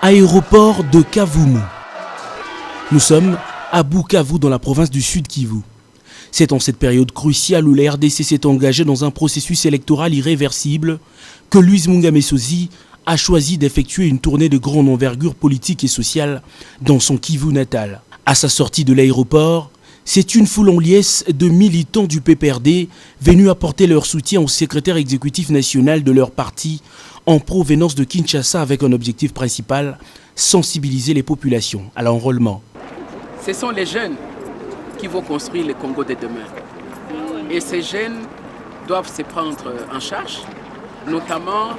Aéroport de Kavumu. Nous sommes à Bukavu dans la province du Sud Kivu. C'est en cette période cruciale où la RDC s'est engagée dans un processus électoral irréversible que Louise Munga-Messozi a choisi d'effectuer une tournée de grande envergure politique et sociale dans son Kivu natal. À sa sortie de l'aéroport, c'est une foule en liesse de militants du PPRD venus apporter leur soutien au secrétaire exécutif national de leur parti en provenance de Kinshasa avec un objectif principal, sensibiliser les populations à l'enrôlement. Ce sont les jeunes qui vont construire le Congo de demain. Et ces jeunes doivent se prendre en charge, notamment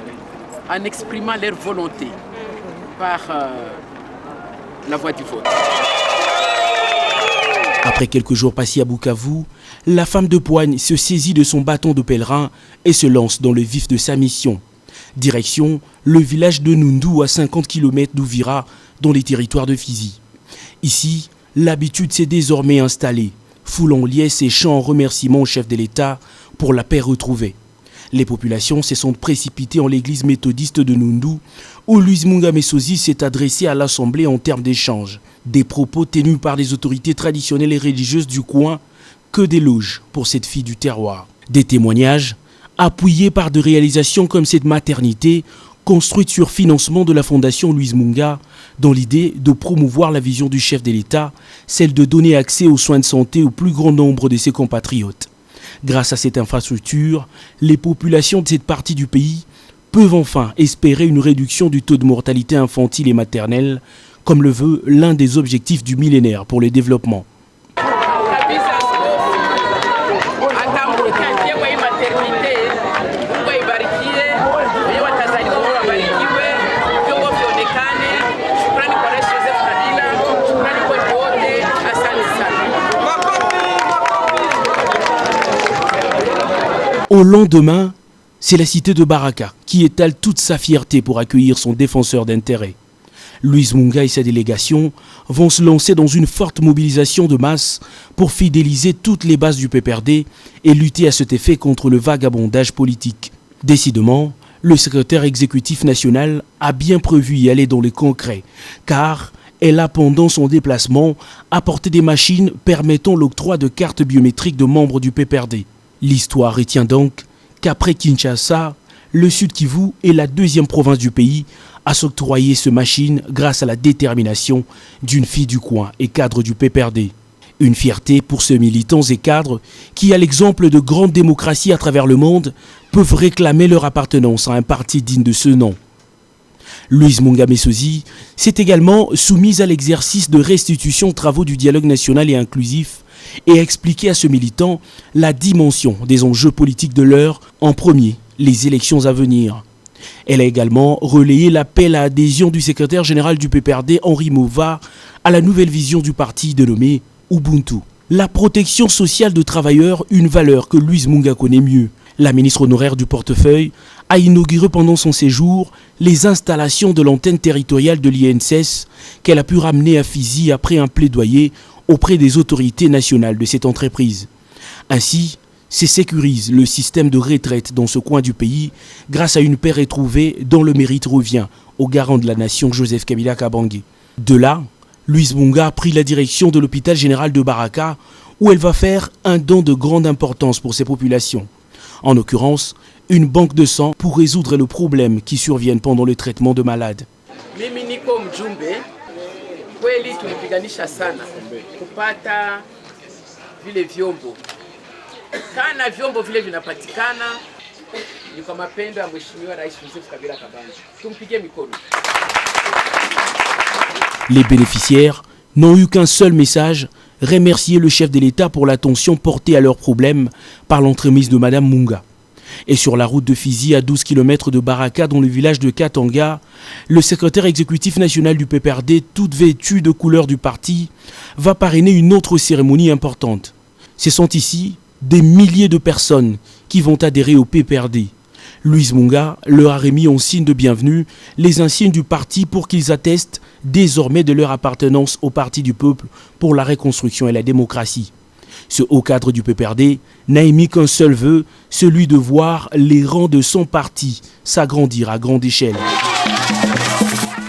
en exprimant leur volonté par la voie du vote. Après quelques jours passés à Bukavu, la femme de poigne se saisit de son bâton de pèlerin et se lance dans le vif de sa mission. Direction le village de Nundu à 50 km d'Ouvira, dans les territoires de Fizi. Ici, l'habitude s'est désormais installée, foule en liesse et chants en remerciement au chef de l'État pour la paix retrouvée. Les populations se sont précipitées en l'église méthodiste de Nundu, où Louise Munga-Messozi s'est adressée à l'Assemblée en termes d'échange. Des propos tenus par les autorités traditionnelles et religieuses du coin, que d'éloges pour cette fille du terroir. Des témoignages appuyés par des réalisations comme cette maternité, construite sur financement de la Fondation Louise Munga, dans l'idée de promouvoir la vision du chef de l'État, celle de donner accès aux soins de santé au plus grand nombre de ses compatriotes. Grâce à cette infrastructure, les populations de cette partie du pays peuvent enfin espérer une réduction du taux de mortalité infantile et maternelle, comme le veut l'un des objectifs du millénaire pour le développement. Au lendemain, c'est la cité de Baraka qui étale toute sa fierté pour accueillir son défenseur d'intérêt. Louise Munga et sa délégation vont se lancer dans une forte mobilisation de masse pour fidéliser toutes les bases du PPRD et lutter à cet effet contre le vagabondage politique. Décidément, le secrétaire exécutif national a bien prévu y aller dans le concret, car elle a pendant son déplacement apporté des machines permettant l'octroi de cartes biométriques de membres du PPRD. L'histoire retient donc qu'après Kinshasa, le Sud Kivu est la deuxième province du pays à s'octroyer ce machine grâce à la détermination d'une fille du coin et cadre du PPRD. Une fierté pour ces militants et cadres qui, à l'exemple de grandes démocraties à travers le monde, peuvent réclamer leur appartenance à un parti digne de ce nom. Louise Munga-Messozi s'est également soumise à l'exercice de restitution aux travaux du dialogue national et inclusif et a expliqué à ce militant la dimension des enjeux politiques de l'heure, en premier, les élections à venir. Elle a également relayé l'appel à adhésion du secrétaire général du PPRD, Henri Mova, à la nouvelle vision du parti dénommée Ubuntu. La protection sociale de travailleurs, une valeur que Louise Munga connaît mieux. La ministre honoraire du portefeuille a inauguré pendant son séjour les installations de l'antenne territoriale de l'INSS qu'elle a pu ramener à Fizi après un plaidoyer auprès des autorités nationales de cette entreprise. Ainsi, se sécurise le système de retraite dans ce coin du pays grâce à une paix retrouvée dont le mérite revient au garant de la nation Joseph Kabila Kabange. De là, Louise Munga a pris la direction de l'hôpital général de Baraka où elle va faire un don de grande importance pour ses populations. En l'occurrence, une banque de sang pour résoudre le problème qui surviennent pendant le traitement de malades. Kweli tulipiganisha sana kupata vile vyombo. Kana vyombo vile vinapatikana ni kwa mapendo ya Mheshimiwa Rais Joseph Kabila Kabange. Tumpigie mikono. Les bénéficiaires n'ont eu qu'un seul message, remercier le chef de l'État pour l'attention portée à leurs problèmes par l'entremise de Madame Munga. Et sur la route de Fizi, à 12 km de Baraka, dans le village de Katanga, le secrétaire exécutif national du PPRD, toute vêtue de couleur du parti, va parrainer une autre cérémonie importante. Ce sont ici des milliers de personnes qui vont adhérer au PPRD. Louise Munga leur a remis en signe de bienvenue les insignes du parti pour qu'ils attestent désormais de leur appartenance au parti du peuple pour la reconstruction et la démocratie. Ce haut cadre du PPRD n'a émis qu'un seul vœu, celui de voir les rangs de son parti s'agrandir à grande échelle.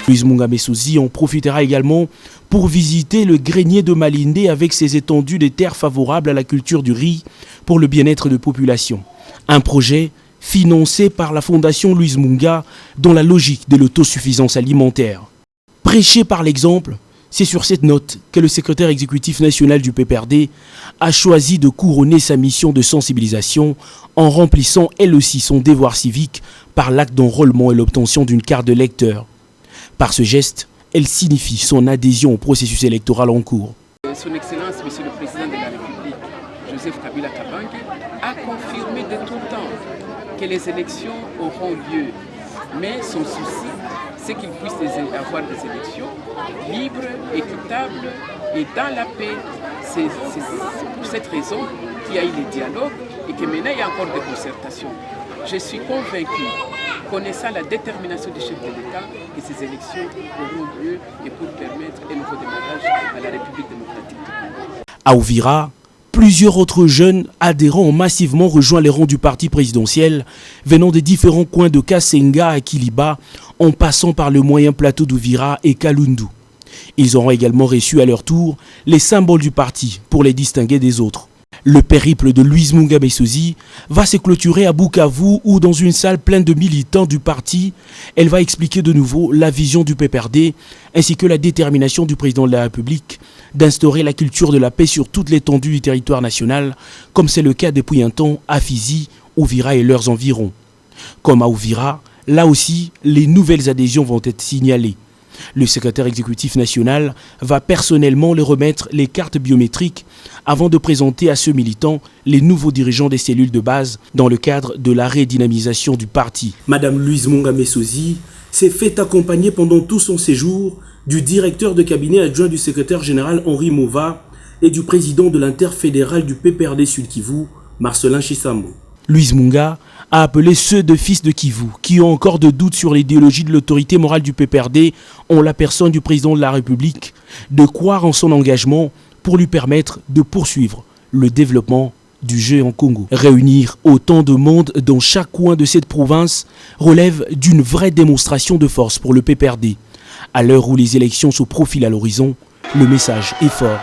Louise Munga Messozi en profitera également pour visiter le grenier de Malinde avec ses étendues de terres favorables à la culture du riz pour le bien-être de population. Un projet financé par la Fondation Louise Munga dans la logique de l'autosuffisance alimentaire. Prêché par l'exemple, c'est sur cette note que le secrétaire exécutif national du PPRD a choisi de couronner sa mission de sensibilisation en remplissant elle aussi son devoir civique par l'acte d'enrôlement et l'obtention d'une carte de lecteur. Par ce geste, elle signifie son adhésion au processus électoral en cours. Son Excellence, Monsieur le Président de la République, Joseph Kabila Kabange, a confirmé de tout temps que les élections auront lieu. Mais son souci, c'est qu'il puisse avoir des élections libres, équitables et dans la paix. C'est pour cette raison qu'il y a eu les dialogues et que maintenant il y a encore des concertations. Je suis convaincu, connaissant la détermination du chef de l'État, que ces élections auront lieu et pour permettre un nouveau démarrage à la République démocratique. À Uvira, plusieurs autres jeunes adhérents ont massivement rejoint les rangs du parti présidentiel, venant des différents coins de Kasenga à Kiliba, en passant par le moyen plateau d'Uvira et Kalundu. Ils auront également reçu à leur tour les symboles du parti pour les distinguer des autres. Le périple de Louise Munga Messozi va se clôturer à Bukavu où dans une salle pleine de militants du parti, elle va expliquer de nouveau la vision du PPRD ainsi que la détermination du président de la République d'instaurer la culture de la paix sur toute l'étendue du territoire national, comme c'est le cas depuis un temps à Fizi, Uvira et leurs environs. Comme à Uvira, là aussi, les nouvelles adhésions vont être signalées. Le secrétaire exécutif national va personnellement leur remettre les cartes biométriques avant de présenter à ceux militants les nouveaux dirigeants des cellules de base dans le cadre de la redynamisation du parti. Madame Louise Munga Messozi s'est fait accompagner pendant tout son séjour du directeur de cabinet adjoint du secrétaire général Henri Mova et du président de l'interfédéral du PPRD Sud Kivu, Marcelin Chisambo. Louise Munga a appelé ceux de fils de Kivu qui ont encore de doutes sur l'idéologie de l'autorité morale du PPRD en la personne du président de la République de croire en son engagement pour lui permettre de poursuivre le développement du jeu en Congo. Réunir autant de monde dans chaque coin de cette province relève d'une vraie démonstration de force pour le PPRD. À l'heure où les élections se profilent à l'horizon, le message est fort.